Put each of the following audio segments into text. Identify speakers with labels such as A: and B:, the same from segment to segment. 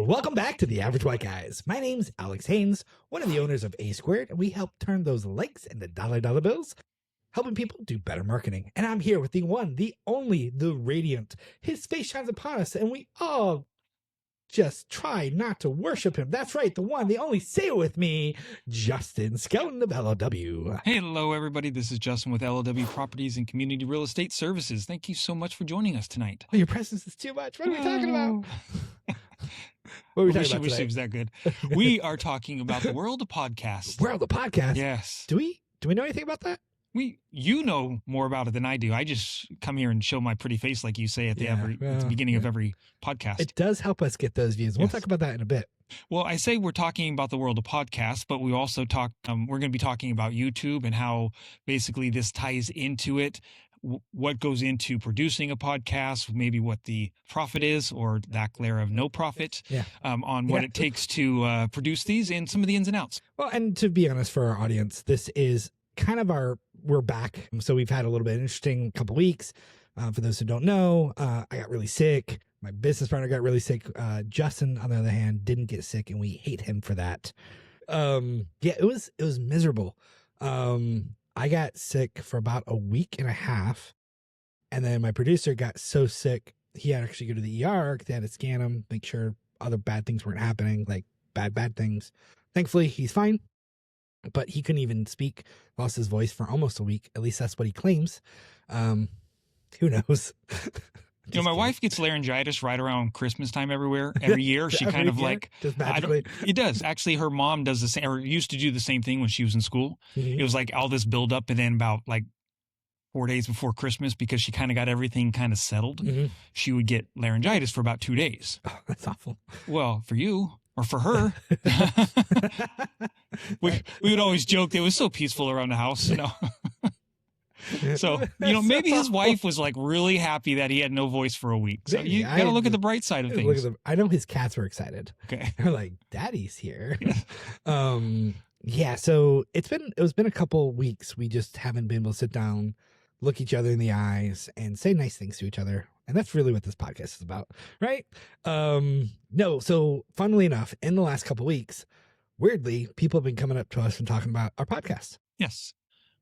A: Welcome back to the Average White Guys. My name's Alex Haynes, one of the owners of A Squared, and we help turn those likes into dollar bills, helping people do better marketing. And I'm here with the one, the only, the radiant. His face shines upon us, and we all just try not to worship him. That's right, the one, the only. Say it with me, Justin Skelton of LOW.
B: Hello, everybody. This is Justin with LOW Properties and Community Real Estate Services. Thank you so much for joining us tonight.
A: Oh, your presence is too much. What are we talking about? What are we talking about
B: Wish
A: today?
B: it was that good. We are talking about the world of podcasts.
A: World of podcasts?
B: Yes.
A: Do we know anything about that?
B: You know more about it than I do. I just come here and show my pretty face, like you say at the beginning of every podcast.
A: It does help us get those views. We'll talk about that in a bit.
B: Well, I say we're talking about the world of podcasts, but we also talk. We're going to be talking about YouTube and how basically this ties into it. What goes into producing a podcast, maybe what the profit is or lack thereof, no profit, on what it takes to produce these and some of the ins and outs.
A: Well, and to be honest, for our audience, this is kind of we're back. So we've had a little bit of interesting couple weeks. For those who don't know, I got really sick. My business partner got really sick. Justin, on the other hand, didn't get sick, and we hate him for that. It was miserable. I got sick for about a week and a half, and then my producer got so sick he had to actually go to the ER. They had to scan him, make sure other bad things weren't happening, like bad things. Thankfully, he's fine, but he couldn't even speak, lost his voice for almost a week. At least that's what he claims. Who knows?
B: You know, my wife gets laryngitis right around Christmas time every year. She kind of like,
A: just magically.
B: It does. Actually, her mom does the same, or used to do the same thing when she was in school.
A: Mm-hmm.
B: It was like all this build up, and then about like 4 days before Christmas, because she kind of got everything kind of settled, she would get laryngitis for about 2 days.
A: Oh, that's awful.
B: Well, for you or for her, we would always joke that it was so peaceful around the house, you know. So, you know, maybe his wife was like really happy that he had no voice for a week. So you got to look at the bright side of things.
A: I know his cats were excited.
B: Okay.
A: They're like, Daddy's here. So it's been a couple weeks. We just haven't been able to sit down, look each other in the eyes, and say nice things to each other. And that's really what this podcast is about, right? So funnily enough, in the last couple weeks, weirdly, people have been coming up to us and talking about our podcast.
B: Yes.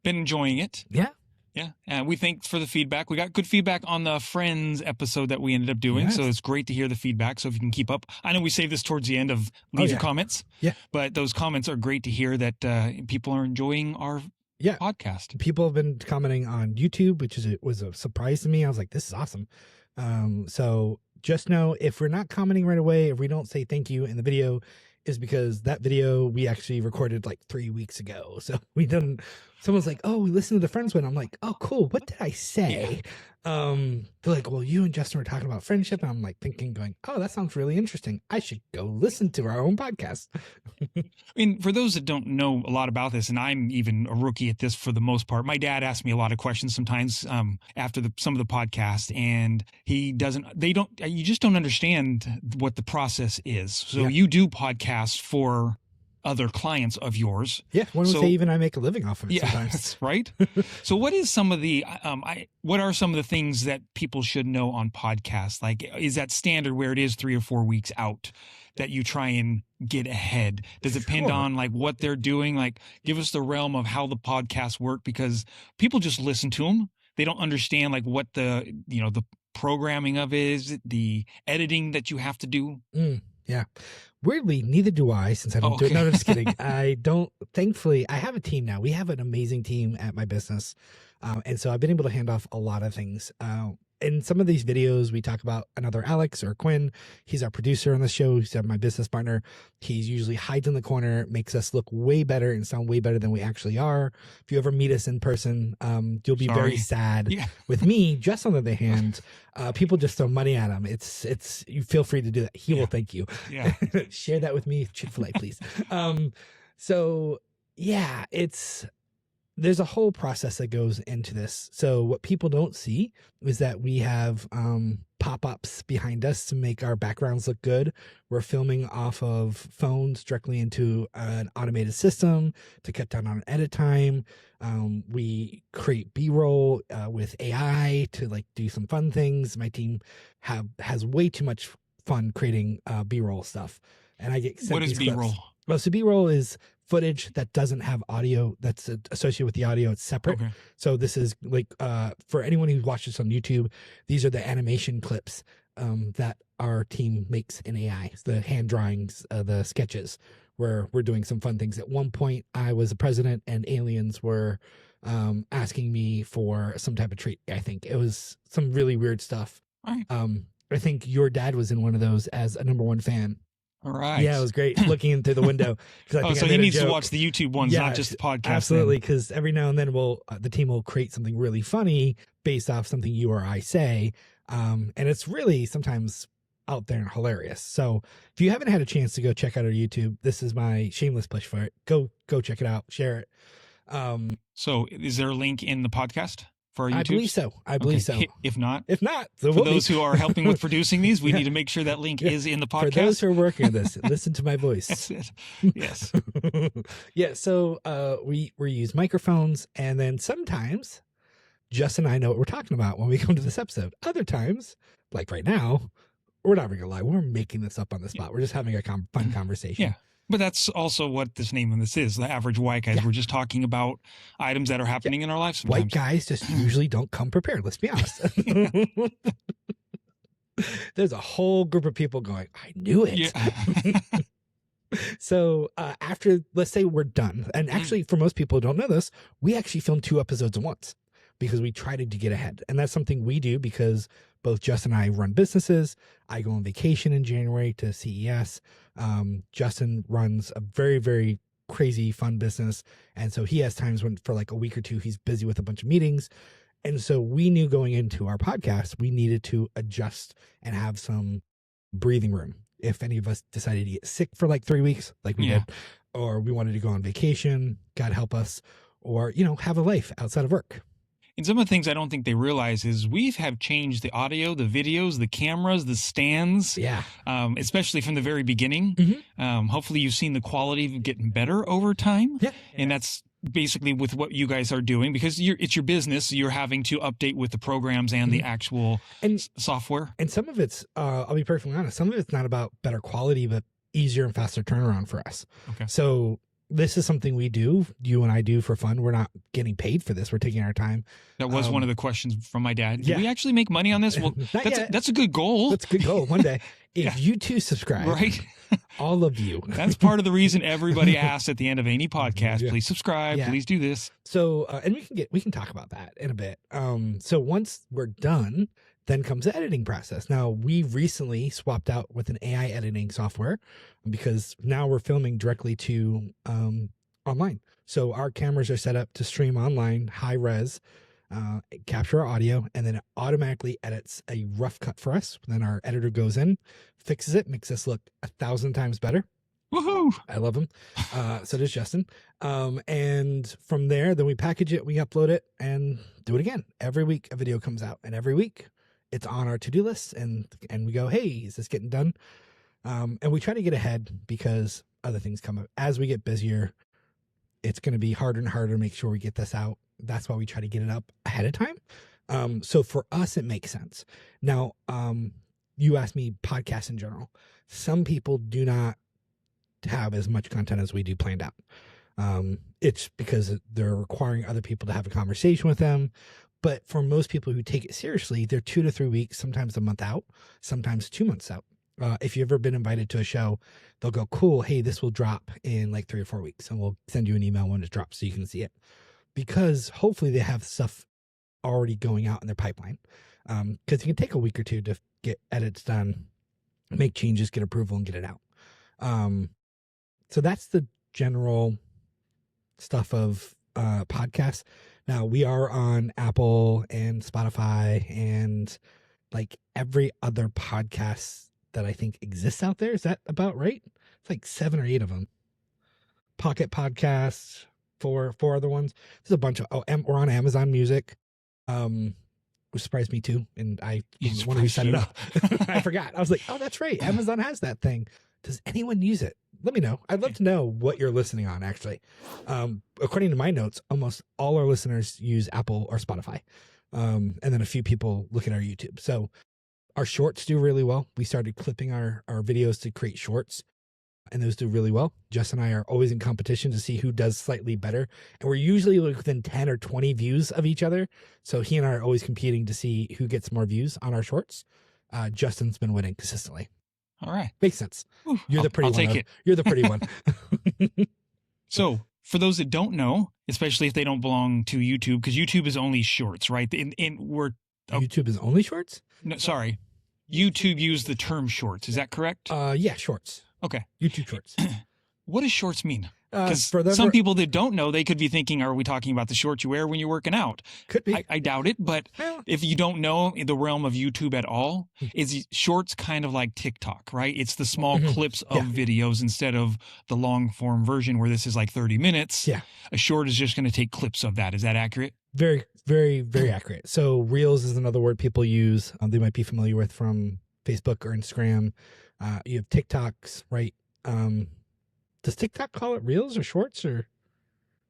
B: Been enjoying it.
A: Yeah.
B: Yeah. And we thank for the feedback. We got good feedback on the Friends episode that we ended up doing. Yes. So it's great to hear the feedback. So if you can keep up, I know we save this towards the end of leave your comments.
A: Yeah.
B: But those comments are great to hear that people are enjoying our podcast.
A: People have been commenting on YouTube, which was a surprise to me. I was like, this is awesome. So just know, if we're not commenting right away, if we don't say thank you in the video, is because that video we actually recorded like 3 weeks ago. So someone's like, oh, we listened to the Friends one. I'm like, oh, cool. What did I say? They're like, well, you and Justin were talking about friendship. And I'm like going, oh, that sounds really interesting. I should go listen to our own podcast.
B: I mean, for those that don't know a lot about this, and I'm even a rookie at this for the most part, my dad asks me a lot of questions sometimes after some of the podcast, and you just don't understand what the process is. So you do podcasts for other clients of yours. Yeah,
A: one would say even I make a living off of it sometimes.
B: That's right. So what is some of the, what are some of the things that people should know on podcasts? Like, is that standard where it is 3 or 4 weeks out that you try and get ahead? Does it depend on like what they're doing? Like, give us the realm of how the podcasts work, because people just listen to them. They don't understand like what the programming of is, the editing that you have to do.
A: Yeah. Weirdly, neither do I, since I don't do it. No, I'm just kidding. I don't. Thankfully, I have a team now. We have an amazing team at my business. And so I've been able to hand off a lot of things. In some of these videos, we talk about another Alex or Quinn. He's our producer on the show. He's my business partner. He's usually hides in the corner, makes us look way better and sound way better than we actually are. If you ever meet us in person, you'll be very sad. Yeah. With me, just on the other hand, people just throw money at him. You feel free to do that. He will thank you.
B: Yeah.
A: Share that with me, Chick-fil-A, please. There's a whole process that goes into this. So what people don't see is that we have pop-ups behind us to make our backgrounds look good. We're filming off of phones directly into an automated system to cut down on edit time. We create B-roll with AI to like do some fun things. My team has way too much fun creating B-roll stuff, and I get sent
B: What is
A: these clips.
B: B-roll?
A: Well, so B-roll is footage that doesn't have audio that's associated with the audio. It's separate.
B: Okay.
A: So this is like for anyone who watches on YouTube, these are the animation clips that our team makes in AI, the hand drawings, the sketches, where we're doing some fun things. At one point, I was a president and aliens were asking me for some type of treat. I think it was some really weird stuff.
B: All right.
A: I think your dad was in one of those as a #1 fan.
B: All right.
A: Yeah, it was great looking in through the window.
B: So he needs to watch the YouTube ones, not just the podcast.
A: Absolutely, because every now and then the team will create something really funny based off something you or I say, and it's really sometimes out there and hilarious. So if you haven't had a chance to go check out our YouTube, this is my shameless push for it. Go check it out, share it.
B: So is there a link in the podcast for our YouTube?
A: I believe so.
B: If not,
A: so
B: for those who are helping with producing these, we need to make sure that link is in the podcast.
A: For those who are working on this, listen to my voice.
B: That's it. Yes.
A: Yeah. So we use microphones, and then sometimes Justin and I know what we're talking about when we come to this episode. Other times, like right now, we're not gonna lie, we're making this up on the spot. We're just having a fun conversation.
B: Yeah. But that's also what this name of this is, the average white guys. Yeah. We're just talking about items that are happening in our lives sometimes.
A: White guys just usually don't come prepared, let's be honest. There's a whole group of people going, I knew it. Yeah. So after, let's say we're done. And actually, for most people who don't know this, we actually film 2 episodes at once because we try to get ahead. And that's something we do because both Justin and I run businesses. I go on vacation in January to CES. Justin runs a very, very crazy fun business. And so he has times when for like a week or 2, he's busy with a bunch of meetings. And so we knew going into our podcast, we needed to adjust and have some breathing room. If any of us decided to get sick for like 3 weeks, like we did, or we wanted to go on vacation, God help us, or, have a life outside of work.
B: And some of the things I don't think they realize is we have changed the audio, the videos, the cameras, the stands.
A: Yeah.
B: Especially from the very beginning.
A: Mm-hmm.
B: Hopefully you've seen the quality getting better over time.
A: Yeah.
B: And that's basically with what you guys are doing because it's your business. You're having to update with the programs and the actual software.
A: And some of it's, I'll be perfectly honest, some of it's not about better quality, but easier and faster turnaround for us.
B: Okay.
A: So this is something we do, you and I do for fun. We're not getting paid for this. We're taking our time.
B: That was one of the questions from my dad.
A: Yeah.
B: Do we actually make money on this? Well, that's a good goal.
A: That's a good goal. One day, if you too subscribe,
B: right?
A: All of you.
B: That's part of the reason everybody asks at the end of any podcast, please subscribe, please do this.
A: So, and we can talk about that in a bit. So once we're done, then comes the editing process. Now, we recently swapped out with an AI editing software because now we're filming directly to online. So our cameras are set up to stream online, high res, capture our audio, and then it automatically edits a rough cut for us. Then our editor goes in, fixes it, makes us look 1,000 times better.
B: Woohoo!
A: I love him. So does Justin. And from there, then we package it, we upload it, and do it again. Every week a video comes out, and every week it's on our to-do list, and we go, hey, is this getting done? And we try to get ahead because other things come up. As we get busier, it's going to be harder and harder to make sure we get this out. That's why we try to get it up ahead of time. So for us, it makes sense. Now, you asked me podcasts in general. Some people do not have as much content as we do planned out. It's because they're requiring other people to have a conversation with them. But for most people who take it seriously, they're 2 to 3 weeks, sometimes a month out, sometimes 2 months out. If you've ever been invited to a show, they'll go, cool, hey, this will drop in like 3 or 4 weeks, and we'll send you an email when it drops so you can see it. Because hopefully they have stuff already going out in their pipeline. Because it can take a week or 2 to get edits done, make changes, get approval, and get it out. So that's the general stuff of podcasts. Now, we are on Apple and Spotify and like every other podcast that I think exists out there. Is that about right? It's like 7 or 8 of them. Pocket Podcasts, 4 other ones. There's a bunch of, we're on Amazon Music, which surprised me too. And I was the one who set it up. I forgot. I was like, oh, that's right. Amazon has that thing. Does anyone use it? Let me know. I'd love to know what you're listening on, actually. According to my notes, almost all our listeners use Apple or Spotify. And then a few people look at our YouTube. So Our shorts do really well. We started clipping our videos to create shorts, and those do really well. Jess and I are always in competition to see who does slightly better. And we're usually within 10 or 20 views of each other. So he and I are always competing to see who gets more views on our shorts. Justin's been winning consistently.
B: All right.
A: Makes sense.
B: Ooh,
A: You're the pretty
B: I'll
A: one.
B: take it.
A: You're the pretty one.
B: So for those that don't know, especially if they don't belong to YouTube, because YouTube is only shorts, right?
A: YouTube is only shorts?
B: No, sorry. YouTube used the term shorts. Is that correct?
A: Yeah, shorts.
B: Okay.
A: YouTube shorts.
B: What does shorts mean? Because
A: For
B: some people that don't know, they could be thinking, are we talking about the shorts you wear when you're working out?
A: Could be.
B: I doubt it. But
A: Well,
B: if you don't know in the realm of YouTube at all, is shorts kind of like TikTok, right? It's the small clips of videos instead of the long form version where this is like 30 minutes.
A: Yeah.
B: A short is just going to take clips of that. Is that accurate?
A: very, very, very accurate. So Reels is another word people use. They might be familiar with from Facebook or Instagram. You have TikToks, right? Does TikTok call it Reels or Shorts, or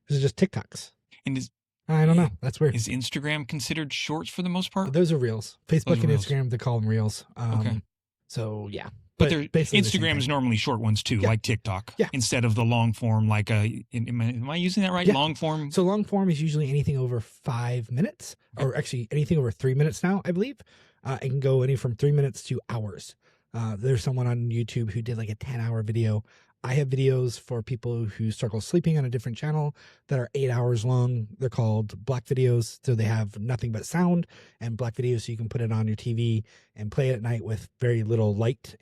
A: is it just TikToks?
B: And
A: I don't know. That's weird.
B: is Instagram considered shorts for the most part?
A: Those are Reels. Facebook and
B: Reels.
A: Instagram, they call them Reels.
B: Okay.
A: So yeah.
B: But
A: Instagram
B: is normally short ones too,
A: Yeah.
B: like TikTok,
A: Yeah.
B: instead of the long form. Like am I using that right?
A: Yeah.
B: Long form.
A: So long form is usually anything over 5 minutes, or actually anything over 3 minutes now, I believe. It can go any from 3 minutes to hours. There's someone on YouTube who did like a 10-hour video. I have videos for people who struggle sleeping on a different channel that are 8 hours long. They're called black videos. So they have nothing but sound and black videos. So you can put it on your TV and play it at night with very little light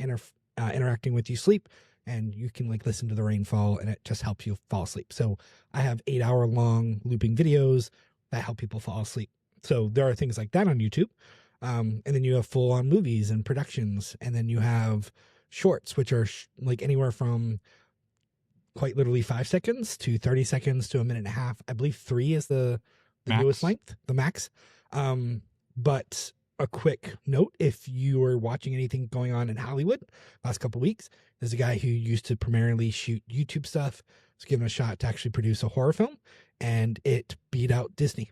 A: interacting with you sleep. And you can like listen to the rainfall and it just helps you fall asleep. So I have 8-hour long looping videos that help people fall asleep. So there are things like that on YouTube. And then you have full on movies and productions. And then you have shorts, which are like anywhere from quite literally 5 seconds to 30 seconds to a minute and a half. I believe 3 is the newest length, the max. But a quick note, if you are watching anything going on in Hollywood last couple of weeks, there's a guy who used to primarily shoot YouTube stuff, was given a shot to actually produce a horror film, and it beat out Disney.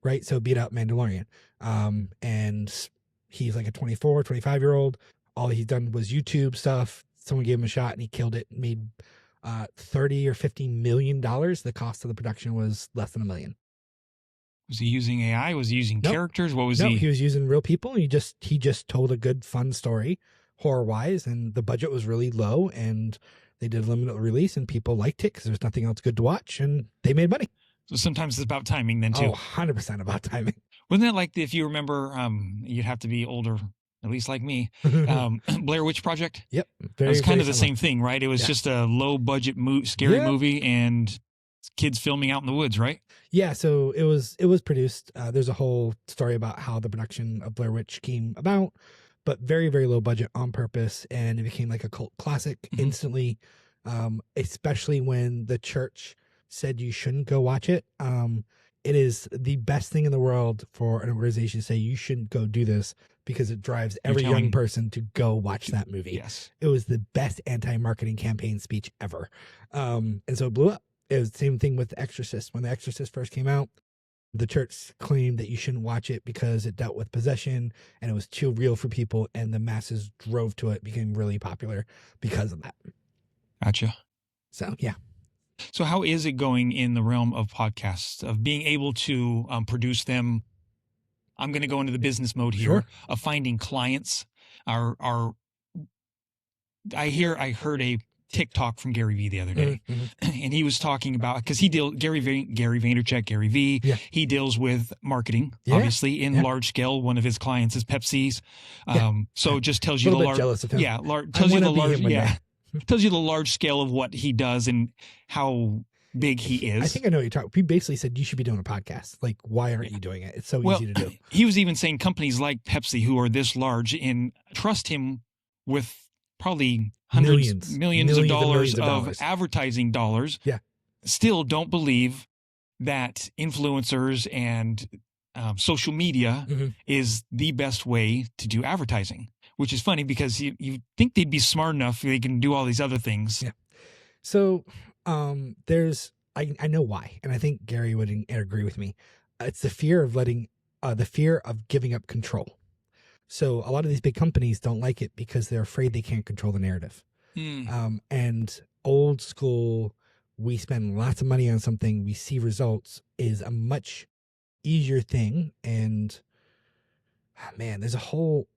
A: Right? So beat out Mandalorian. And he's like a 24, 25-year-old. All he's done was YouTube stuff. Someone gave him a shot and he killed it. Made $30 or $50 million. The cost of the production was less than $1 million.
B: Was he using AI? Was he using
A: Nope.
B: characters? What was
A: No,
B: he?
A: he was using real people. He just told a good, fun story, horror-wise, and the budget was really low, and they did a limited release, and people liked it because there's nothing else good to watch, and they made money.
B: So sometimes it's about timing then too.
A: Oh, 100% about timing.
B: Wasn't that like if you remember? You'd have to be older, at least like me. Blair Witch Project.
A: Yep.
B: It was kind of the same thing, right? It was just a low budget scary movie and kids filming out in the woods, right?
A: Yeah, so it was produced. There's a whole story about how the production of Blair Witch came about, but very, very low budget on purpose, and it became like a cult classic instantly, especially when the church said you shouldn't go watch it. It is the best thing in the world for an organization to say you shouldn't go do this because it drives every young person to go watch that movie.
B: Yes.
A: It was the best anti-marketing campaign speech ever. And so it blew up. It was the same thing with The Exorcist. When The Exorcist first came out, the church claimed that you shouldn't watch it because it dealt with possession and it was too real for people, and the masses drove to it, became really popular because of that.
B: Gotcha.
A: So, yeah.
B: So how is it going in the realm of podcasts, of being able to produce them? I'm going to go into the business mode here of finding clients. I heard a TikTok from Gary Vee the other day, and he was talking about, because Gary Vaynerchuk, Gary Vee, he deals with marketing, obviously in large scale. One of his clients is Pepsi's. So it just tells you
A: a little bit jealous of him.
B: Yeah. Tells you the large, tells you the large scale of what he does and how big he is.
A: I think I know what you're talking. We basically said you should be doing a podcast. Like, why aren't you doing it? It's so easy to do.
B: He was even saying companies like Pepsi, who are this large, and trust him with probably millions of dollars of advertising dollars, still don't believe that influencers and social media is the best way to do advertising, which is funny because you think they'd be smart enough, they can do all these other things. Yeah.
A: So I know why, and I think Gary would agree with me. It's the fear of giving up control. So a lot of these big companies don't like it because they're afraid they can't control the narrative. And old school, we spend lots of money on something, we see results, is a much easier thing. And man, there's a whole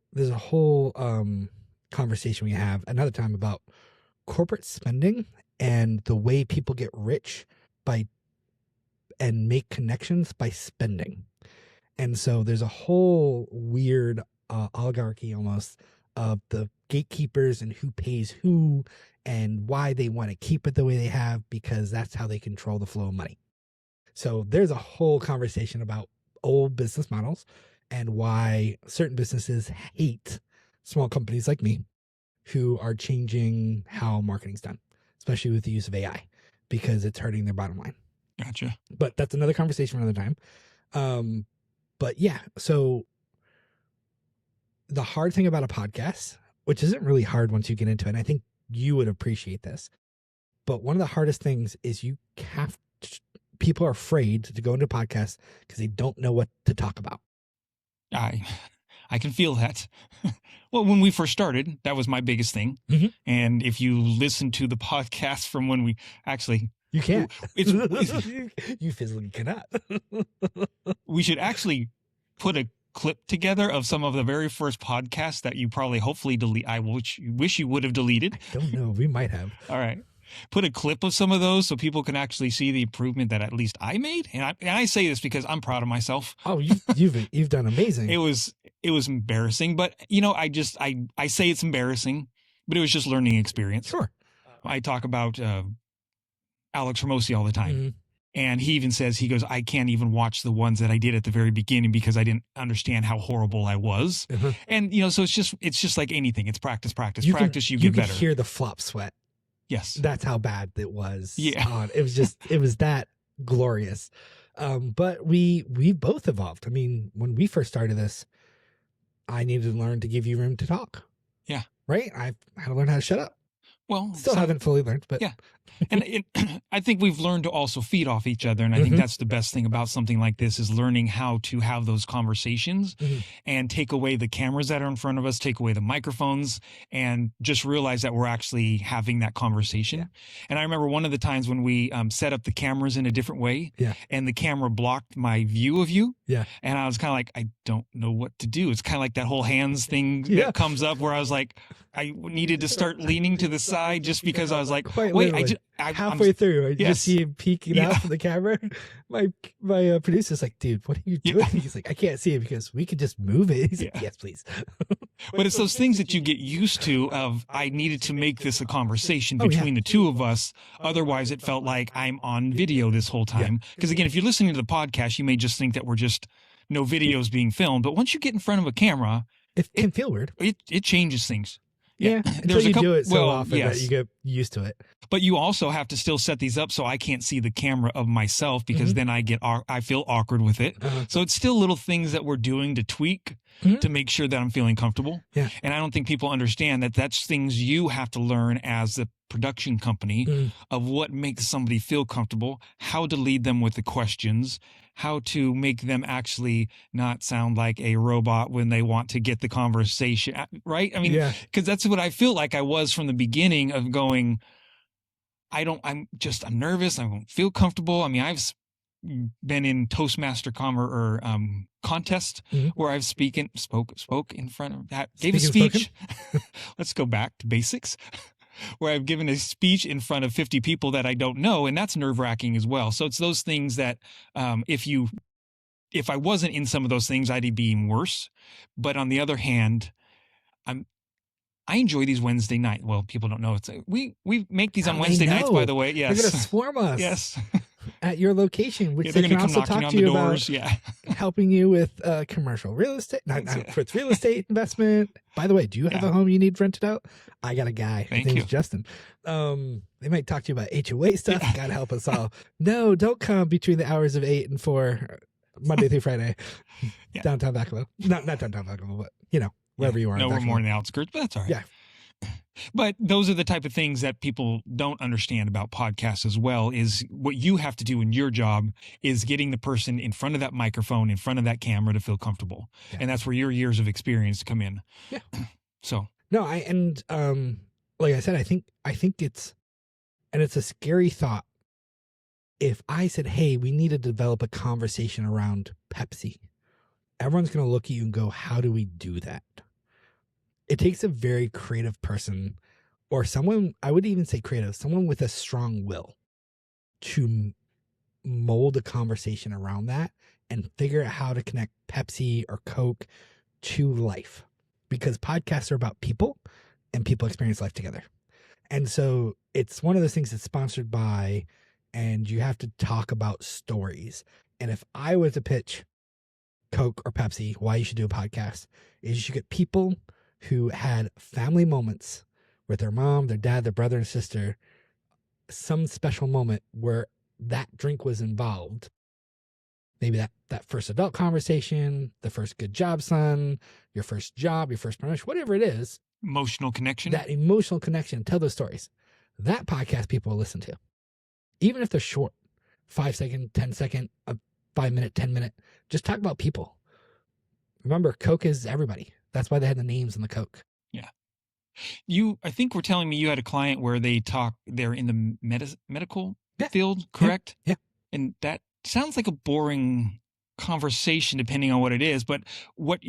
A: conversation we have another time about corporate spending and the way people get rich and make connections by spending. And so there's a whole weird oligarchy almost of the gatekeepers and who pays who and why they want to keep it the way they have, because that's how they control the flow of money. So there's a whole conversation about old business models and why certain businesses hate small companies like me who are changing how marketing's done, especially with the use of AI, because it's hurting their bottom line.
B: Gotcha.
A: But that's another conversation for another time. But yeah, so the hard thing about a podcast, which isn't really hard once you get into it, and I think you would appreciate this, but one of the hardest things is people are afraid to go into a podcast because they don't know what to talk about.
B: I can feel that. Well, when we first started, that was my biggest thing.
A: Mm-hmm.
B: And if you listen to the podcast from when we actually...
A: You can't.
B: It's
A: you physically cannot.
B: We should actually put a clip together of some of the very first podcasts that you probably hopefully delete. I wish you would have deleted.
A: I don't know. We might have.
B: All right. Put a clip of some of those so people can actually see the improvement that at least I made. And I say this because I'm proud of myself.
A: Oh, you've done amazing.
B: It was embarrassing, but I say it's embarrassing, but it was just learning experience.
A: Sure.
B: I talk about Alex Hermosi all the time.
A: Mm-hmm.
B: And he even says, he goes, I can't even watch the ones that I did at the very beginning because I didn't understand how horrible I was.
A: Uh-huh.
B: And, so it's just like anything. It's practice, you get better.
A: You can hear the flop sweat.
B: Yes.
A: That's how bad it was.
B: Yeah.
A: It was that glorious. But we both evolved. I mean, when we first started this, I needed to learn to give you room to talk.
B: Yeah.
A: Right? I had to learn how to shut up.
B: Well,
A: still haven't fully learned, but
B: yeah. And I think we've learned to also feed off each other. And I think that's the best thing about something like this is learning how to have those conversations and take away the cameras that are in front of us, take away the microphones, and just realize that we're actually having that conversation. Yeah. And I remember one of the times when we set up the cameras in a different way and the camera blocked my view of you.
A: Yeah.
B: And I was kind of like, I don't know what to do. It's kind of like that whole hands thing that comes up where I was like, I needed to start leaning to the side just because I was like, wait,
A: halfway through, I just see him peeking out from the camera. My producer's like, dude, what are you doing? He's like, I can't see it because we could just move it. He's like, yes, please.
B: But it's those things that you get used to of, I needed to make this a conversation between the two of us. Otherwise, it felt like I'm on video this whole time. Because again, if you're listening to the podcast, you may just think that we're just no videos being filmed. But once you get in front of a camera,
A: it can feel weird.
B: It changes things.
A: Yeah, until you do it so often that you get used to it.
B: But you also have to still set these up so I can't see the camera of myself because then I feel awkward with it. So it's still little things that we're doing to tweak to make sure that I'm feeling comfortable.
A: Yeah.
B: And I don't think people understand that that's things you have to learn as the production company of what makes somebody feel comfortable, how to lead them with the questions, how to make them actually not sound like a robot when they want to get the conversation, right? I mean, because that's what I feel like I was from the beginning of going, I'm nervous. I don't feel comfortable. I mean, I've been in Toastmaster contest where I've spoke in front of that, gave a speech. Let's go back to basics. Where I've given a speech in front of 50 people that I don't know, and that's nerve-wracking as well. So it's those things that if I wasn't in some of those things, I'd be even worse. But on the other hand, I enjoy these Wednesday nights. Well, people don't know. We make these on Wednesday nights, by the way. Yes.
A: They're going to swarm us.
B: Yes.
A: At your location, which
B: they're
A: they can also talk to you about helping you with commercial real estate, with real estate investment. By the way, do you have a home you need rented out? I got a guy. His name's Justin. They might talk to you about HOA stuff. Got to help us all. No, don't come between the hours of 8 and 4, Monday through Friday, downtown Vacaville. Not downtown Vacaville, but wherever you are.
B: No, we're more in the outskirts, but that's all right.
A: Yeah.
B: But those are the type of things that people don't understand about podcasts as well, is what you have to do in your job is getting the person in front of that microphone, in front of that camera to feel comfortable.
A: Yeah.
B: And that's where your years of experience come in.
A: Yeah.
B: So
A: No, like I said, I think it's a scary thought. If I said, hey, we need to develop a conversation around Pepsi, everyone's going to look at you and go, how do we do that? It takes a very creative person, or someone, I would even say creative, someone with a strong will to mold a conversation around that and figure out how to connect Pepsi or Coke to life. Because podcasts are about people and people experience life together. And so it's one of those things that's sponsored by, and you have to talk about stories. And if I was to pitch Coke or Pepsi, why you should do a podcast, is you should get people who had family moments with their mom, their dad, their brother and sister, some special moment where that drink was involved. Maybe that first adult conversation, the first good job, son, your first job, your first promotion, whatever it is.
B: emotional connection.
A: That emotional connection, tell those stories. That podcast people will listen to. Even if they're short, 5 second, 10 second, a 5 minute, 10 minute, just talk about people. Remember, Coke is everybody. That's why they had the names in the Coke.
B: Yeah. I think were telling me you had a client where they're in the medical field, correct?
A: Yeah.
B: And that sounds like a boring conversation depending on what it is. But what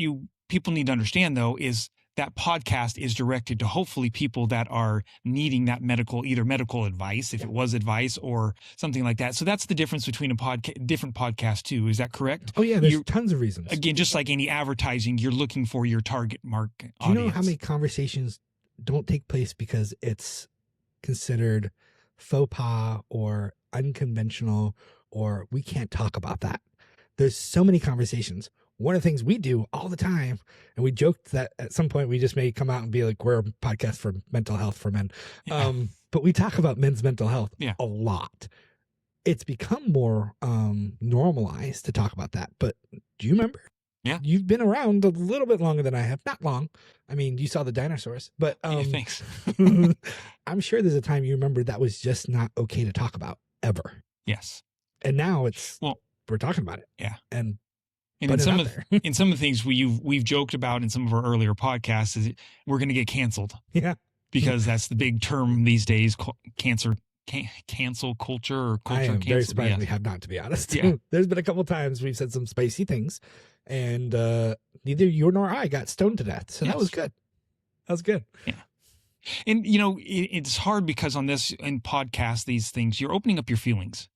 B: people need to understand though is that podcast is directed to hopefully people that are needing that either medical advice, if it was advice or something like that. So that's the difference between different podcasts too. Is that correct?
A: Oh yeah, there's tons of reasons.
B: Again, just like any advertising, you're looking for your target market audience.
A: Do you know how many conversations don't take place because it's considered faux pas or unconventional, or we can't talk about that? There's so many conversations. One of the things we do all the time, and we joked that at some point we just may come out and be like, we're a podcast for mental health for men.
B: Yeah.
A: But we talk about men's mental health
B: a
A: lot. It's become more normalized to talk about that. But do you remember?
B: Yeah.
A: You've been around a little bit longer than I have. Not long. I mean, you saw the dinosaurs. But
B: thanks.
A: I'm sure there's a time you remember that was just not okay to talk about ever.
B: Yes.
A: And now we're talking about it.
B: Yeah.
A: And
B: in some of the things we've joked about in some of our earlier podcasts is we're going to get canceled.
A: Yeah.
B: Because that's the big term these days, cancel culture or culture.
A: I am
B: cancel.
A: very surprised we have not, to be honest.
B: Yeah.
A: There's been a couple of times we've said some spicy things, and neither you nor I got stoned to death. So that was good. That was good.
B: Yeah. And, it's hard because in podcasts, these things, you're opening up your feelings.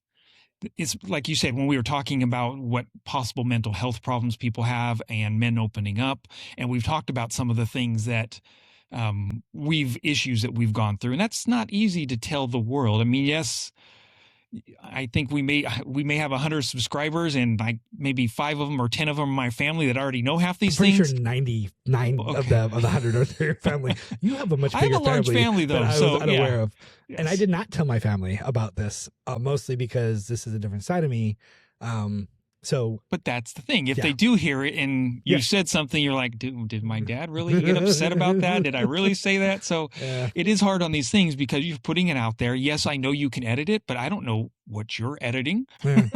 B: It's like you said, when we were talking about what possible mental health problems people have and men opening up, and we've talked about some of the things that issues that we've gone through, and that's not easy to tell the world. I mean, yes, I think we may have 100 subscribers, and like maybe 5 of them or 10 of them are my family that already know half these things.
A: I'm pretty sure 99 of the 100 are their family. You have a much bigger
B: I have a large family though,
A: I was unaware of.
B: Yes.
A: And I did not tell my family about this, mostly because this is a different side of me. But
B: that's the thing. If they do hear it and you said something, you're like, did my dad really get upset about that? Did I really say that? So it is hard on these things because you're putting it out there. Yes, I know you can edit it, but I don't know what you're editing. Yeah.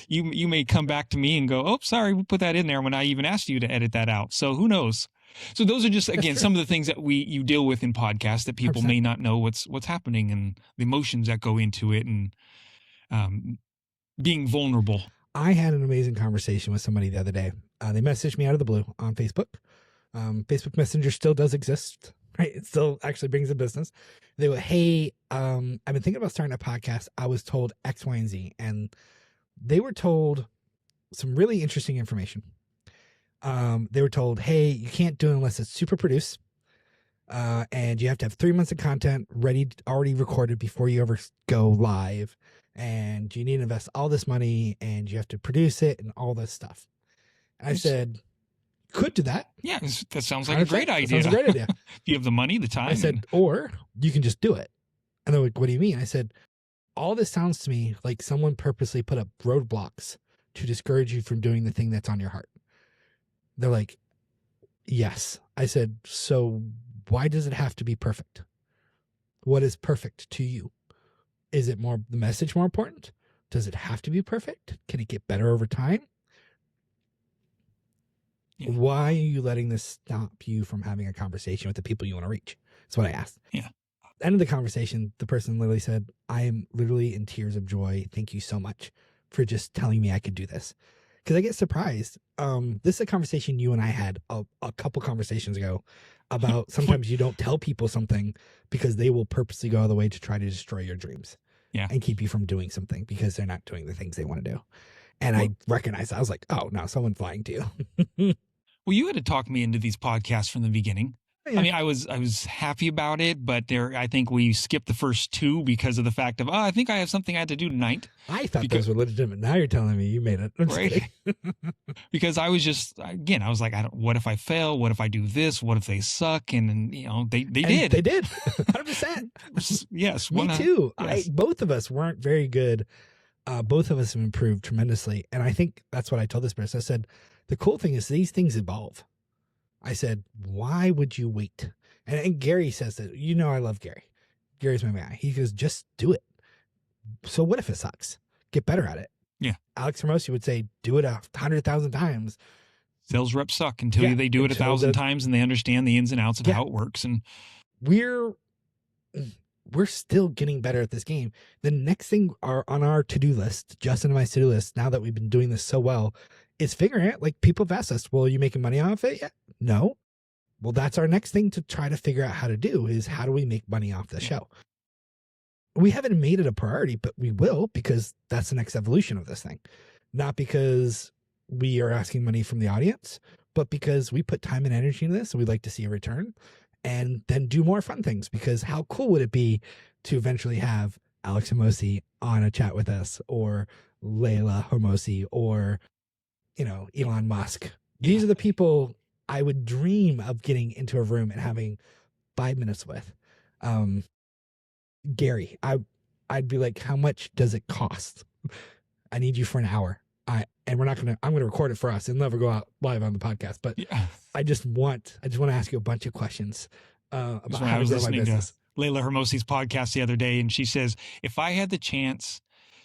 B: You may come back to me and go, oh, sorry, we put that in there when I even asked you to edit that out. So who knows? So those are just, again, some of the things that you deal with in podcasts that people 100%. May not know what's happening and the emotions that go into it and being vulnerable.
A: I had an amazing conversation with somebody the other day. They messaged me out of the blue on Facebook. Facebook Messenger still does exist, right? It still actually brings a business. They go, hey, I've been thinking about starting a podcast. I was told X, Y, and Z. And they were told some really interesting information. They were told, hey, you can't do it unless it's super produced. And you have to have 3 months of content already recorded before you ever go live. And you need to invest all this money and you have to produce it and all this stuff. And I said, could do that.
B: Yeah, that sounds like a great idea.
A: Sounds a great idea.
B: If you have the money, the time.
A: I said, or you can just do it. And they're like, what do you mean? I said, all this sounds to me like someone purposely put up roadblocks to discourage you from doing the thing that's on your heart. They're like, yes. I said, so Why does it have to be perfect? What is perfect to you? Is it the message more important? Does it have to be perfect? Can it get better over time? Yeah. Why are you letting this stop you from having a conversation with the people you want to reach? That's what I asked.
B: Yeah.
A: At the end of the conversation, the person literally said, I am literally in tears of joy. Thank you so much for just telling me I could do this. Because I get surprised. This is a conversation you and I had a couple conversations ago about sometimes you don't tell people something because they will purposely go all the way to try to destroy your dreams.
B: Yeah.
A: And keep you from doing something because they're not doing the things they want to do. And I recognized, I was like, oh, no, someone's lying to you.
B: Well, you had to talk me into these podcasts from the beginning. Yeah. I mean, I was happy about it, but I think we skipped the first two because of the fact of, I think I have something I had to do tonight.
A: I thought those were legitimate. Now you're telling me you made it.
B: Right. Because I was just, again, I was like, what if I fail? What if I do this? What if they suck? And they did.
A: They did. 100%.
B: Yes.
A: Me too.
B: Yes.
A: Both of us weren't very good. Both of us have improved tremendously. And I think that's what I told this person. I said, the cool thing is these things evolve. I said, why would you wait? And Gary says that, I love Gary. Gary's my guy. He goes, just do it. So what if it sucks? Get better at it.
B: Yeah.
A: Alex Hermosi would say, do it 100,000 times.
B: Sales reps suck until they do it 1,000 times and they understand the ins and outs of how it works. And
A: we're still getting better at this game. The next thing on our to-do list, Justin and my to-do list, now that we've been doing this so well, is figuring out, like, people have asked us, well, are you making money off it yet? No. Well, that's our next thing to try to figure out how to do is how do we make money off the show? We haven't made it a priority, but we will because that's the next evolution of this thing. Not because we are asking money from the audience, but because we put time and energy into this and we'd like to see a return and then do more fun things. Because how cool would it be to eventually have Alex Hermosi on a chat with us, or Layla Hermosi, or Elon Musk. These are the people I would dream of getting into a room and having 5 minutes with. Gary, I'd be like, how much does it cost? I need you for an hour. And I'm gonna record it for us and never go out live on the podcast. But I just want to ask you a bunch of questions about how to grow my business.
B: Layla Hermosi's podcast the other day, and she says, if I had the chance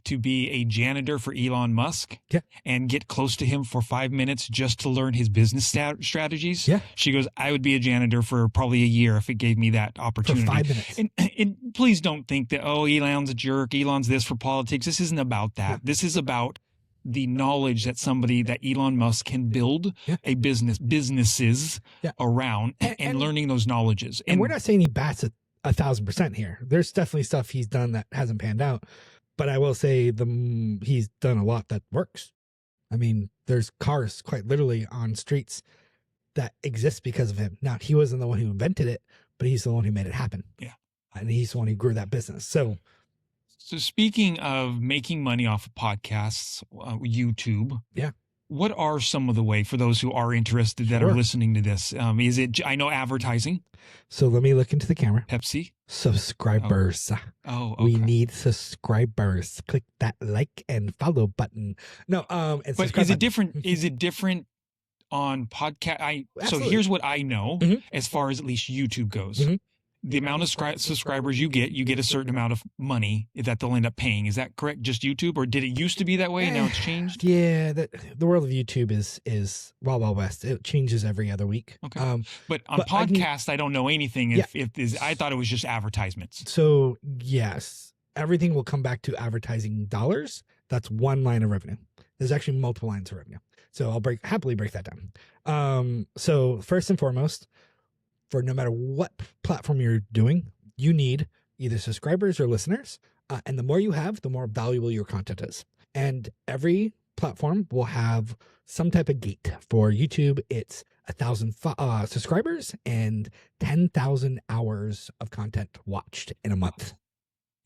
B: to be a janitor for Elon Musk and get close to him for 5 minutes just to learn his business strategies.
A: Yeah.
B: She goes, I would be a janitor for probably a year if it gave me that opportunity.
A: For 5 minutes.
B: And please don't think that, Elon's a jerk. Elon's this for politics. This isn't about that. Yeah. This is about the knowledge that Elon Musk can build a businesses around and learning those knowledges.
A: And we're not saying he bats 1,000% here. There's definitely stuff he's done that hasn't panned out. But I will say he's done a lot that works. I mean, there's cars quite literally on streets that exist because of him. Now, he wasn't the one who invented it, but he's the one who made it happen.
B: Yeah.
A: And he's the one who grew that business. So
B: speaking of making money off of podcasts, YouTube.
A: Yeah.
B: What are some of the way for those who are interested that are listening to this? Is it, I know, advertising.
A: So let me look into the camera.
B: Pepsi.
A: Subscribers.
B: Oh, okay.
A: We need subscribers. Click that like and follow button. No, and
B: but is it different? Is it different on podcast? So here's what I know as far as at least YouTube goes. Mm-hmm. The amount of subscribers you get a certain amount of money that they'll end up paying. Is that correct? Just YouTube, or did it used to be that way and now it's changed?
A: Yeah, the world of YouTube is Wild Wild West. It changes every other week.
B: Okay, but on podcasts, I don't know anything. I thought it was just advertisements.
A: So yes, everything will come back to advertising dollars. That's one line of revenue. There's actually multiple lines of revenue. So I'll happily break that down. So first and foremost, for no matter what platform you're doing, you need either subscribers or listeners. And the more you have, the more valuable your content is. And every platform will have some type of gate. For YouTube, it's 1,000 subscribers and 10,000 hours of content watched in a month.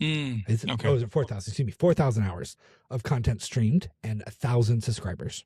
B: Okay.
A: Is it 4,000? Excuse me, 4,000 hours of content streamed and 1,000 subscribers.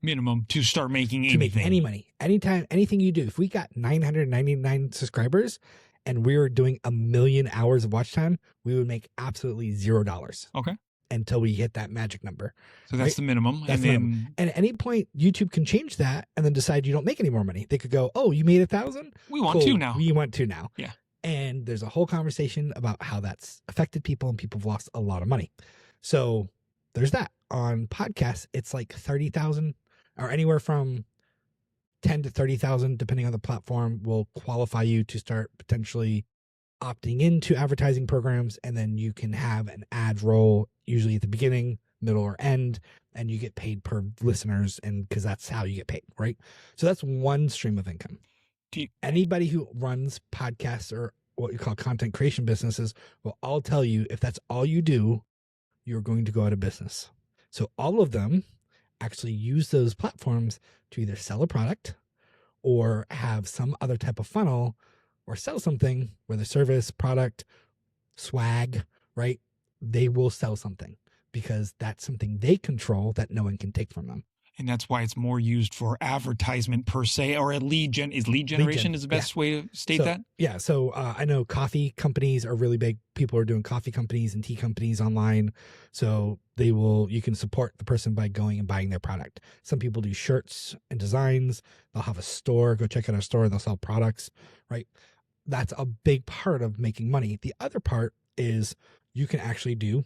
B: Minimum to start making anything.
A: To make any money. Anytime, anything you do. If we got 999 subscribers and we were doing 1 million hours of watch time, we would make absolutely $0.
B: Okay.
A: until we hit that magic number.
B: So that's
A: right?
B: the minimum.
A: That's
B: and
A: the
B: then
A: minimum. And at any point, YouTube can change that and then decide you don't make any more money. They could go, oh, you made 1,000?
B: we want
A: Cool.
B: two now.
A: We want 2 now.
B: Yeah.
A: And there's a whole conversation about how that's affected people, and people have lost a lot of money. So there's that. On podcasts, it's like 30,000 or anywhere from 10 to 30,000, depending on the platform, will qualify you to start potentially opting into advertising programs. And then you can have an ad roll, usually at the beginning, middle, or end, and you get paid per listeners, and because that's how you get paid, right? So that's one stream of income. Anybody who runs podcasts or what you call content creation businesses will all tell you, if that's all you do, you're going to go out of business. So all of them actually use those platforms to either sell a product or have some other type of funnel or sell something, whether service, product, swag, right? They will sell something because that's something they control that no one can take from them.
B: And that's why it's more used for advertisement per se, or a lead generation is the best way to state that?
A: Yeah. So I know coffee companies are really big. People are doing coffee companies and tea companies online. So you can support the person by going and buying their product. Some people do shirts and designs. They'll have a store. Go check out our store. They'll sell products, right? That's a big part of making money. The other part is you can actually do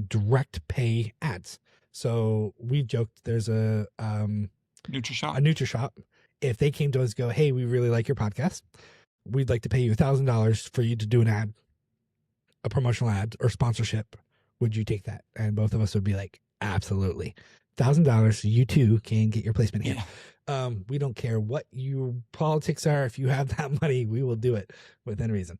A: direct pay ads. So we joked there's a NutriShop. If they came to us and go, hey, we really like your podcast. We'd like to pay you $1,000 for you to do an ad, a promotional ad or sponsorship. Would you take that? And both of us would be like, absolutely. $1,000, you too can get your placement here. Yeah. We don't care what your politics are. If you have that money, we will do it within reason.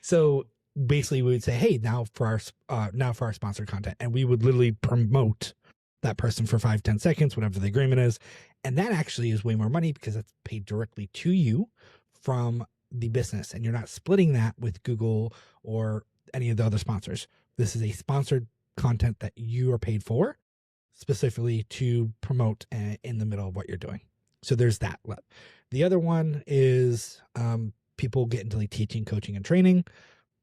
A: So basically we would say, hey, now for our sponsored content, and we would literally promote that person for 5-10 seconds, whatever the agreement is. And that actually is way more money because it's paid directly to you from the business, and you're not splitting that with Google or any of the other sponsors. This is a sponsored content that you are paid for specifically to promote in the middle of what you're doing. So there's that. The other one is people get into like teaching, coaching, and training.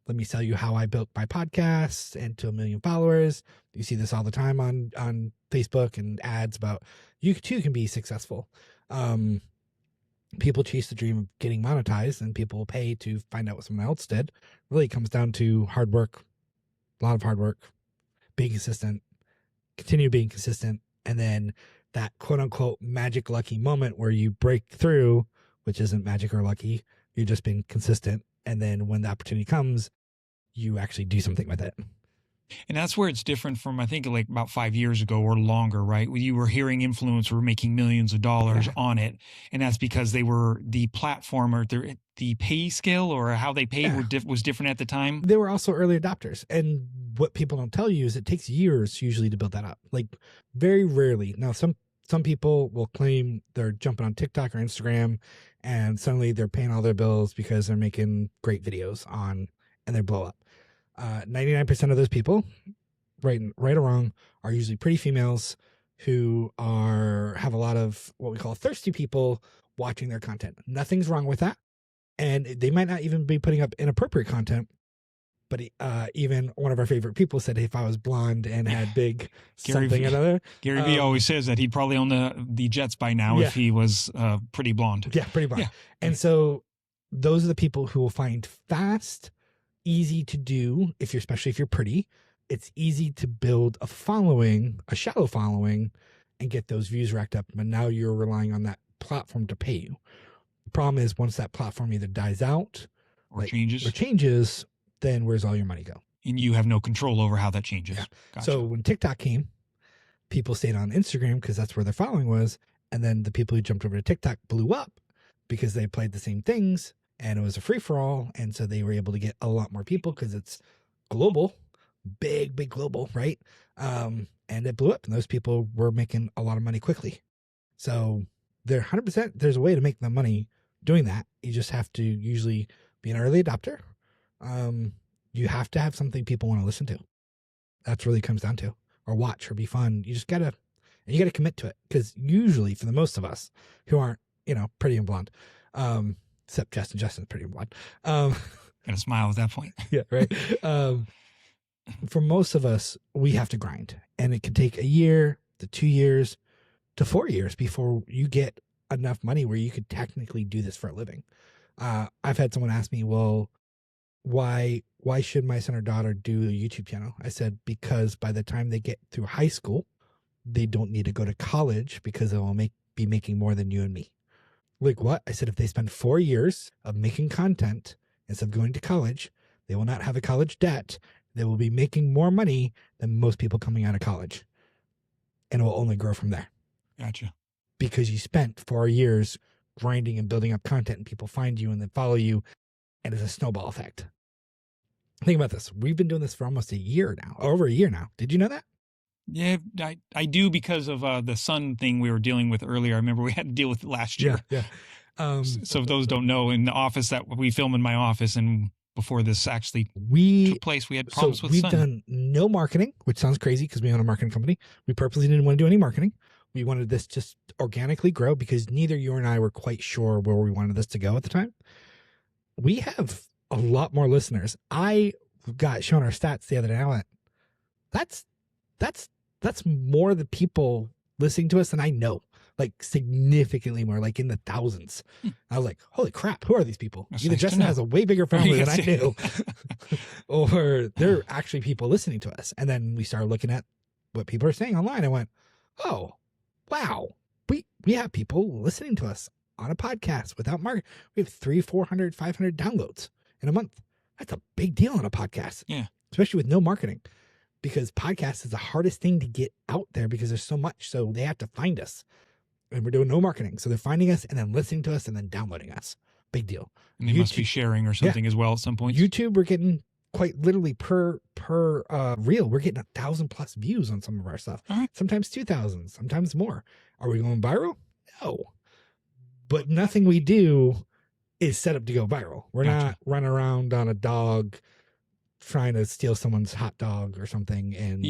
A: Let me tell you how I built my podcast and to 1 million followers. You see this all the time on Facebook and ads about you too can be successful. People chase the dream of getting monetized, and people will pay to find out what someone else did. Really comes down to hard work, a lot of hard work, being consistent, continue being consistent, and then that quote unquote magic lucky moment where you break through, which isn't magic or lucky. You've just been consistent. And then when the opportunity comes, you actually do something with it.
B: And that's where it's different from, I think, like about 5 years ago or longer, right? When you were hearing influencers were making millions of dollars on it. And that's because they were the platform or the pay scale or how they paid was different at the time.
A: They were also early adopters. And what people don't tell you is it takes years usually to build that up. Like very rarely. Now, some people will claim they're jumping on TikTok or Instagram and suddenly they're paying all their bills because they're making great videos and they blow up. 99% of those people, right or wrong, are usually pretty females who have a lot of what we call thirsty people watching their content. Nothing's wrong with that. And they might not even be putting up inappropriate content. But even one of our favorite people said, hey, if I was blonde and had big something or another.
B: Gary Vee always says that he'd probably own the Jets by now if he was pretty blonde.
A: Yeah, pretty blonde. Yeah. And so those are the people who will find fast, easy to do, especially if you're pretty. It's easy to build a following, a shallow following, and get those views racked up. But now you're relying on that platform to pay you. The problem is once that platform either dies out
B: or
A: changes, then where's all your money go?
B: And you have no control over how that changes. Yeah.
A: Gotcha. So when TikTok came, people stayed on Instagram because that's where their following was. And then the people who jumped over to TikTok blew up because they played the same things and it was a free for all. And so they were able to get a lot more people because it's global, big global, right? And it blew up and those people were making a lot of money quickly. So they're 100%, there's a way to make the money doing that. You just have to usually be an early adopter. You have to have something people want to listen to. That's really comes down to, or watch or be fun. You just gotta commit to it. Cause usually for the most of us who aren't, pretty and blonde, except Justin's pretty and blonde.
B: Gotta smile at that point.
A: Yeah. Right. for most of us, we have to grind, and it can take a year to 2 years to 4 years before you get enough money where you could technically do this for a living. I've had someone ask me, well, why should my son or daughter do a YouTube channel? I said, because by the time they get through high school, they don't need to go to college because they will be making more than you and me. Like, what? I said, if they spend 4 years of making content instead of going to college, they will not have a college debt. They will be making more money than most people coming out of college. And it will only grow from there.
B: Gotcha.
A: Because you spent 4 years grinding and building up content, and people find you and then follow you, and it's a snowball effect. Think about this. We've been doing this for almost a year now, over a year now. Did you know that?
B: Yeah, I do, because of the sun thing we were dealing with earlier. I remember we had to deal with it last year.
A: Yeah.
B: So if those don't know, in the office that we film in my office, and before this actually took place, we had problems with sun.
A: We've done no marketing, which sounds crazy because we own a marketing company. We purposely didn't want to do any marketing. We wanted this just organically grow because neither you and I were quite sure where we wanted this to go at the time. We have a lot more listeners. I got shown our stats the other day. I went, that's more the people listening to us than I know, like significantly more, like in the thousands. I was like, holy crap, who are these people?
B: That's
A: Either
B: nice
A: Justin has a way bigger family than I knew, or they're actually people listening to us. And then we started looking at what people are saying online. I went, oh, wow, we have people listening to us on a podcast without market. We have 300, 400, 500 downloads in a month. That's a big deal on a podcast.
B: Yeah.
A: Especially with no marketing, because podcast is the hardest thing to get out there because there's so much. So they have to find us, and we're doing no marketing. So they're finding us and then listening to us and then downloading us. Big deal.
B: And they must be sharing or something as well at some point.
A: YouTube, we're getting quite literally per reel, we're getting 1,000+ views on some of our stuff.
B: All right.
A: Sometimes 2,000, sometimes more. Are we going viral? No. But nothing we do is set up to go viral. We're not running around on a dog trying to steal someone's hot dog or something and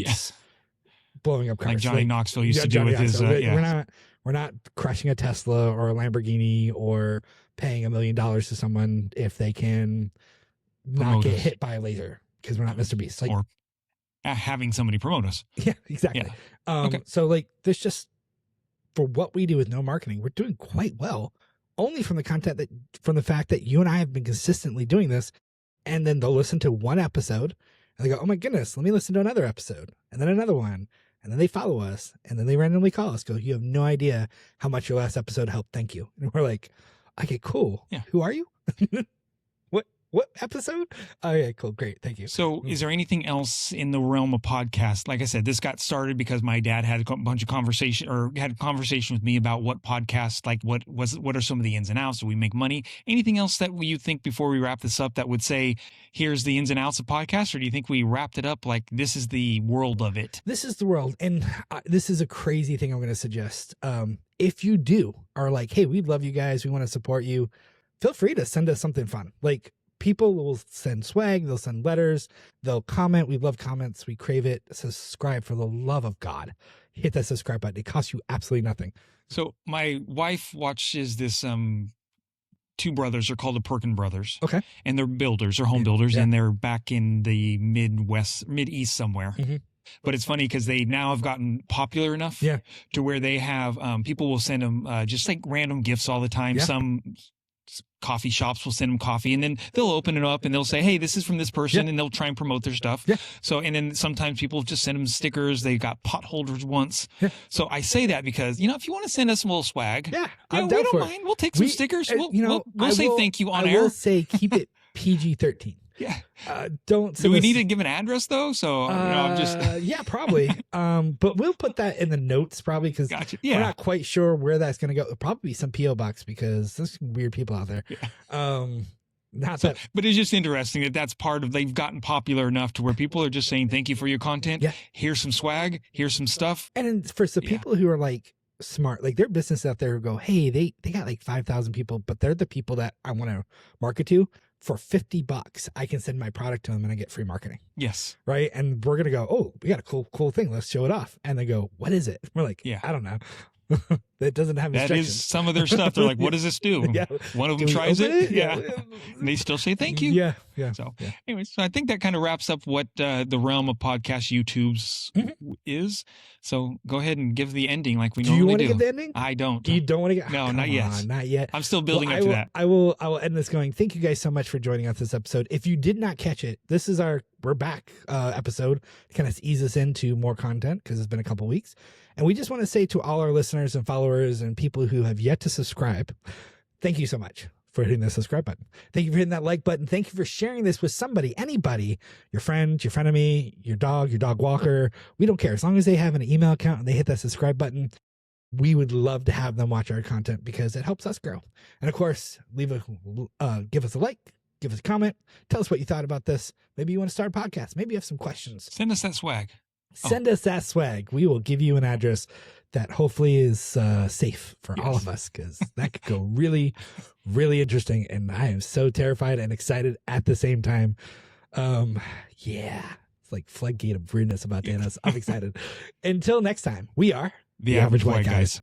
A: blowing up cars.
B: Like Johnny Knoxville used to do with his.
A: We're not crushing a Tesla or a Lamborghini or paying $1 million to someone if they can not get hit by a laser, because we're not Mr. Beast. Like,
B: or having somebody promote us.
A: Yeah, exactly.
B: Yeah.
A: So like, there's just, for what we do with no marketing, we're doing quite well, only from the fact that you and I have been consistently doing this. And then they'll listen to one episode and they go, oh my goodness, let me listen to another episode, and then another one. And then they follow us, and then they randomly call us, go, you have no idea how much your last episode helped. Thank you. And we're like, okay, cool.
B: Yeah.
A: Who are you? What episode? Oh yeah, cool. Great. Thank you.
B: So is there anything else in the realm of podcast? Like I said, this got started because my dad had a bunch of conversation, or had a conversation with me about what podcasts, like what are some of the ins and outs? Do we make money? Anything else that you think before we wrap this up that would say, here's the ins and outs of podcasts? Or do you think we wrapped it up like this is the world of it?
A: This is the world. And this is a crazy thing I'm going to suggest. If you are like, hey, we love you guys, we want to support you, feel free to send us something fun. Like, people will send swag, they'll send letters, they'll comment. We love comments. We crave it. Subscribe, for the love of God. Hit that subscribe button. It costs you absolutely nothing.
B: So my wife watches this, two brothers are called the Perkin brothers.
A: Okay.
B: And they're builders, they're home builders, and they're back in the Mid-East somewhere. Mm-hmm. But it's funny because they now have gotten popular enough to where they have, people will send them just like random gifts all the time. Yeah. Some coffee shops will send them coffee, and then they'll open it up and they'll say, hey, this is from this person, and they'll try and promote their stuff. Yeah. So, and then sometimes people just send them stickers. They got pot holders once. Yeah. So I say that because, if you want to send us a little swag, we don't mind. We'll take some stickers. We'll say thank you on air.
A: I will say keep it PG-13.
B: Yeah.
A: Do
B: we need to give an address though? So I'm just
A: yeah, probably. But we'll put that in the notes probably, because we're not quite sure where that's going to go. It'll probably be some PO box because there's some weird people out there. Yeah.
B: But it's just interesting that that's part of, they've gotten popular enough to where people are just saying thank you for your content. Yeah. Here's some swag. Here's some stuff.
A: And for some people who are like smart, like, their business out there who go, hey, they got like 5,000 people, but they're the people that I want to market to. For $50, I can send my product to them and I get free marketing.
B: Yes.
A: Right. And we're going to go, oh, we got a cool thing. Let's show it off. And they go, what is it? We're like, I don't know. that doesn't have
B: That
A: instructions.
B: is some of their stuff. They're like, what does this do?
A: Yeah.
B: One of them
A: Can we
B: tries
A: open
B: it.
A: it?
B: Yeah.
A: Yeah.
B: And they still say thank you.
A: Yeah. Yeah.
B: So
A: yeah.
B: anyway, so I think that kind of wraps up what the realm of podcast YouTube's is. So go ahead and give the ending like we
A: Do you
B: normally
A: want to
B: do.
A: give the ending?
B: I don't.
A: You don't want to get?
B: No,
A: come
B: not yet.
A: on, not yet.
B: I'm still building
A: Well,
B: up to that.
A: I will end this going. Thank you guys so much for joining us this episode. If you did not catch it, this is our we're back episode to kind of ease us into more content because it's been a couple weeks. And we just want to say to all our listeners and followers and people who have yet to subscribe, thank you so much for hitting the subscribe button. Thank you for hitting that like button. Thank you for sharing this with somebody, anybody, your friend, your frenemy, your dog walker. We don't care. As long as they have an email account and they hit that subscribe button, we would love to have them watch our content because it helps us grow. And of course, give us a like, give us a comment, tell us what you thought about this. Maybe you want to start a podcast. Maybe you have some questions.
B: Send us that swag.
A: Send us that swag. We will give you an address that hopefully is safe for all of us because that could go really, really interesting. And I am so terrified and excited at the same time. Yeah, it's like floodgate of weirdness about Thanos. I'm excited. Until next time, we are
B: the Average White Guys.